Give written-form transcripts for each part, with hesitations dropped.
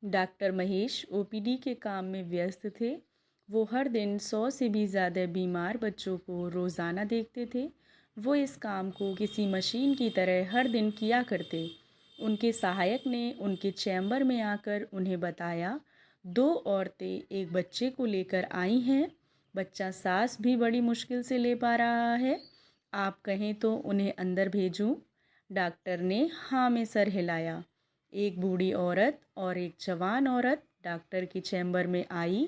Doctor Mahesh OPD के काम में व्यस्त थे। वो हर दिन 100 से भी ज़्यादा बीमार बच्चों को रोज़ाना देखते थे। वो इस काम को किसी मशीन की तरह हर दिन किया करते। उनके सहायक ने उनके चैम्बर में आकर उन्हें बताया, दो औरतें एक बच्चे को लेकर आई हैं। बच्चा सांस भी बड़ी मुश्किल से ले पा रहा है। आप कहें तो उन्हें अंदर भेजूं? डॉक्टर ने हाँ में सर हिलाया। एक बूढ़ी औरत और एक जवान औरत डॉक्टर की चैम्बर में आई।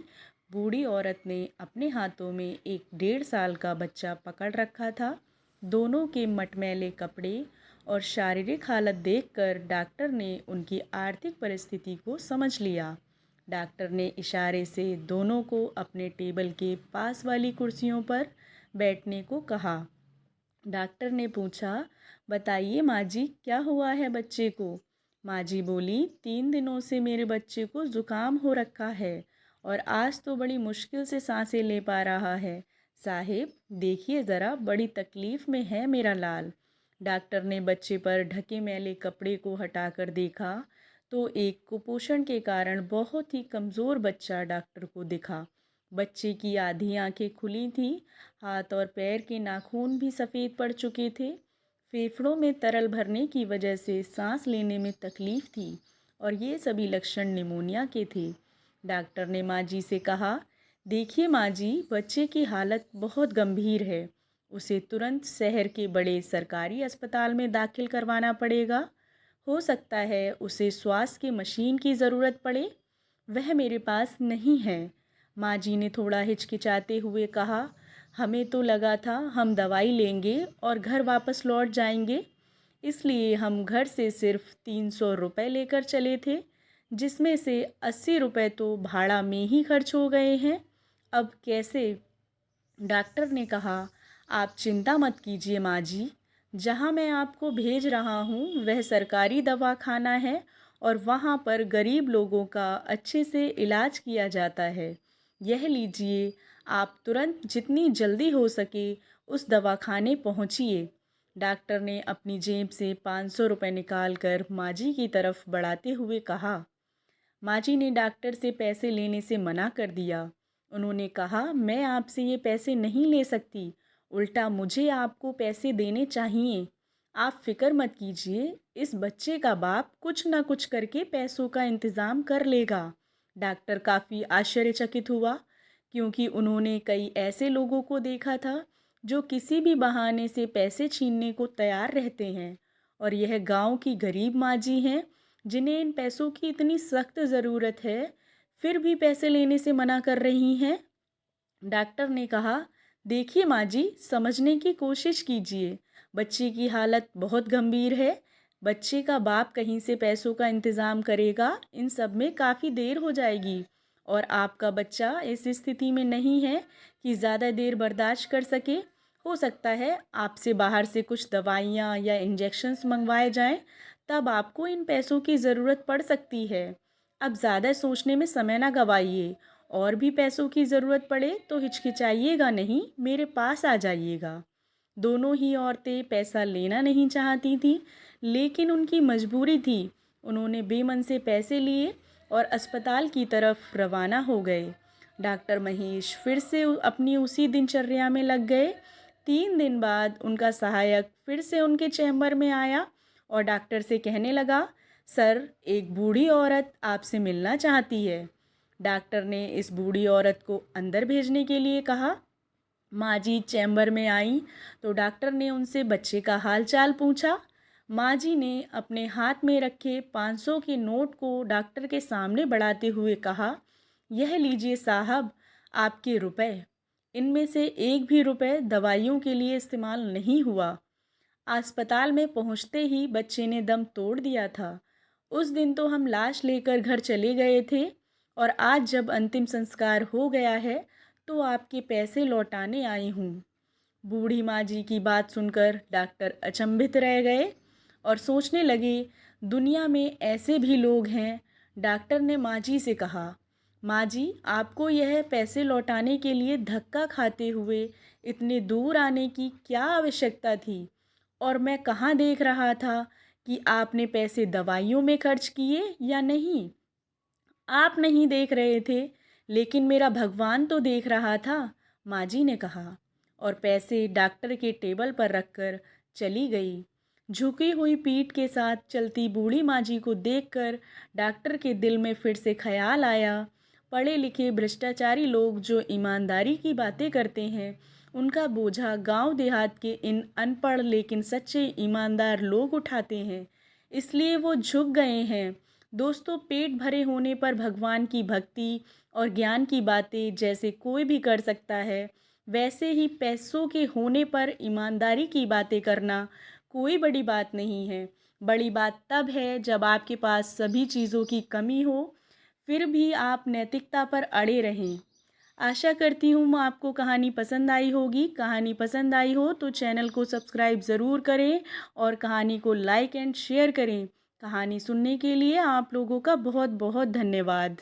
बूढ़ी औरत ने अपने हाथों में एक 1.5 साल का बच्चा पकड़ रखा था। दोनों के मटमैले कपड़े और शारीरिक हालत देखकर डॉक्टर ने उनकी आर्थिक परिस्थिति को समझ लिया। डॉक्टर ने इशारे से दोनों को अपने टेबल के पास वाली कुर्सियों पर बैठने को कहा। डॉक्टर ने पूछा, बताइए माँ जी, क्या हुआ है बच्चे को? माँ जी बोली, 3 दिनों से मेरे बच्चे को ज़ुकाम हो रखा है और आज तो बड़ी मुश्किल से सांसें ले पा रहा है। साहिब देखिए ज़रा, बड़ी तकलीफ़ में है मेरा लाल। डॉक्टर ने बच्चे पर ढके मैले कपड़े को हटाकर देखा तो एक कुपोषण के कारण बहुत ही कमज़ोर बच्चा डॉक्टर को दिखा। बच्चे की आधी आंखें खुली थी। हाथ और पैर के नाखून भी सफ़ेद पड़ चुके थे। फेफड़ों में तरल भरने की वजह से सांस लेने में तकलीफ थी और ये सभी लक्षण निमोनिया के थे। डॉक्टर ने माँ जी से कहा, देखिए माँ जी, बच्चे की हालत बहुत गंभीर है। उसे तुरंत शहर के बड़े सरकारी अस्पताल में दाखिल करवाना पड़ेगा। हो सकता है उसे श्वास की मशीन की ज़रूरत पड़े। वह मेरे पास नहीं है। माँ जी ने थोड़ा हिचकिचाते हुए कहा, हमें तो लगा था हम दवाई लेंगे और घर वापस लौट जाएंगे, इसलिए हम घर से सिर्फ 300 रुपये लेकर चले थे, जिसमें से 80 रुपये तो भाड़ा में ही खर्च हो गए हैं। अब कैसे? डॉक्टर ने कहा, आप चिंता मत कीजिए माँ जी, जहाँ मैं आपको भेज रहा हूँ वह सरकारी दवाखाना है और वहाँ पर गरीब लोगों का अच्छे से इलाज किया जाता है। यह लीजिए, आप तुरंत जितनी जल्दी हो सके उस दवाखाने पहुँचिए। डॉक्टर ने अपनी जेब से 500 रुपये निकाल कर माँ जी की तरफ बढ़ाते हुए कहा। माँ जी ने डॉक्टर से पैसे लेने से मना कर दिया। उन्होंने कहा, मैं आपसे ये पैसे नहीं ले सकती, उल्टा मुझे आपको पैसे देने चाहिए। आप फिक्र मत कीजिए, इस बच्चे का बाप कुछ ना कुछ करके पैसों का इंतज़ाम कर लेगा। डॉक्टर काफ़ी आश्चर्यचकित हुआ, क्योंकि उन्होंने कई ऐसे लोगों को देखा था जो किसी भी बहाने से पैसे छीनने को तैयार रहते हैं, और यह गांव की गरीब माँ जी हैं जिन्हें इन पैसों की इतनी सख्त ज़रूरत है, फिर भी पैसे लेने से मना कर रही हैं। डॉक्टर ने कहा, देखिए माँ जी, समझने की कोशिश कीजिए, बच्चे की हालत बहुत गंभीर है। बच्चे का बाप कहीं से पैसों का इंतज़ाम करेगा, इन सब में काफ़ी देर हो जाएगी और आपका बच्चा इस स्थिति में नहीं है कि ज़्यादा देर बर्दाश्त कर सके। हो सकता है आपसे बाहर से कुछ दवाइयाँ या इंजेक्शन्स मंगवाए जाएं, तब आपको इन पैसों की ज़रूरत पड़ सकती है। अब ज़्यादा सोचने में समय ना गवाइए, और भी पैसों की ज़रूरत पड़े तो हिचकिचाइएगा नहीं, मेरे पास आ जाइएगा। दोनों ही औरतें पैसा लेना नहीं चाहती थीं, लेकिन उनकी मजबूरी थी। उन्होंने बेमन से पैसे लिए और अस्पताल की तरफ रवाना हो गए। डॉक्टर महेश फिर से अपनी उसी दिनचर्या में लग गए। 3 दिन बाद उनका सहायक फिर से उनके चैम्बर में आया और डॉक्टर से कहने लगा, सर, एक बूढ़ी औरत आपसे मिलना चाहती है। डॉक्टर ने इस बूढ़ी औरत को अंदर भेजने के लिए कहा। माँ जी चैम्बर में आई तो डॉक्टर ने उनसे बच्चे का हालचाल पूछा। माँ जी ने अपने हाथ में रखे 500 के नोट को डॉक्टर के सामने बढ़ाते हुए कहा, यह लीजिए साहब, आपके रुपए। इनमें से एक भी रुपए दवाइयों के लिए इस्तेमाल नहीं हुआ। अस्पताल में पहुंचते ही बच्चे ने दम तोड़ दिया था। उस दिन तो हम लाश लेकर घर चले गए थे, और आज जब अंतिम संस्कार हो गया है तो आपके पैसे लौटाने आई हूँ। बूढ़ी माँ जी की बात सुनकर डॉक्टर अचंभित रह गए और सोचने लगे, दुनिया में ऐसे भी लोग हैं। डॉक्टर ने माँ जी से कहा, माँ जी, आपको यह पैसे लौटाने के लिए धक्का खाते हुए इतने दूर आने की क्या आवश्यकता थी? और मैं कहाँ देख रहा था कि आपने पैसे दवाइयों में खर्च किए या नहीं? आप नहीं देख रहे थे, लेकिन मेरा भगवान तो देख रहा था, माँ जी ने कहा और पैसे डॉक्टर के टेबल पर रखकर चली गई। झुकी हुई पीठ के साथ चलती बूढ़ी माँ जी को देखकर डॉक्टर के दिल में फिर से ख्याल आया, पढ़े लिखे भ्रष्टाचारी लोग जो ईमानदारी की बातें करते हैं, उनका बोझा गांव देहात के इन अनपढ़ लेकिन सच्चे ईमानदार लोग उठाते हैं, इसलिए वो झुक गए हैं। दोस्तों, पेट भरे होने पर भगवान की भक्ति और ज्ञान की बातें जैसे कोई भी कर सकता है, वैसे ही पैसों के होने पर ईमानदारी की बातें करना कोई बड़ी बात नहीं है। बड़ी बात तब है जब आपके पास सभी चीज़ों की कमी हो, फिर भी आप नैतिकता पर अड़े रहें। आशा करती हूँ आपको कहानी पसंद आई होगी। कहानी पसंद आई हो तो चैनल को सब्सक्राइब ज़रूर करें और कहानी को लाइक एंड शेयर करें। कहानी सुनने के लिए आप लोगों का बहुत बहुत धन्यवाद।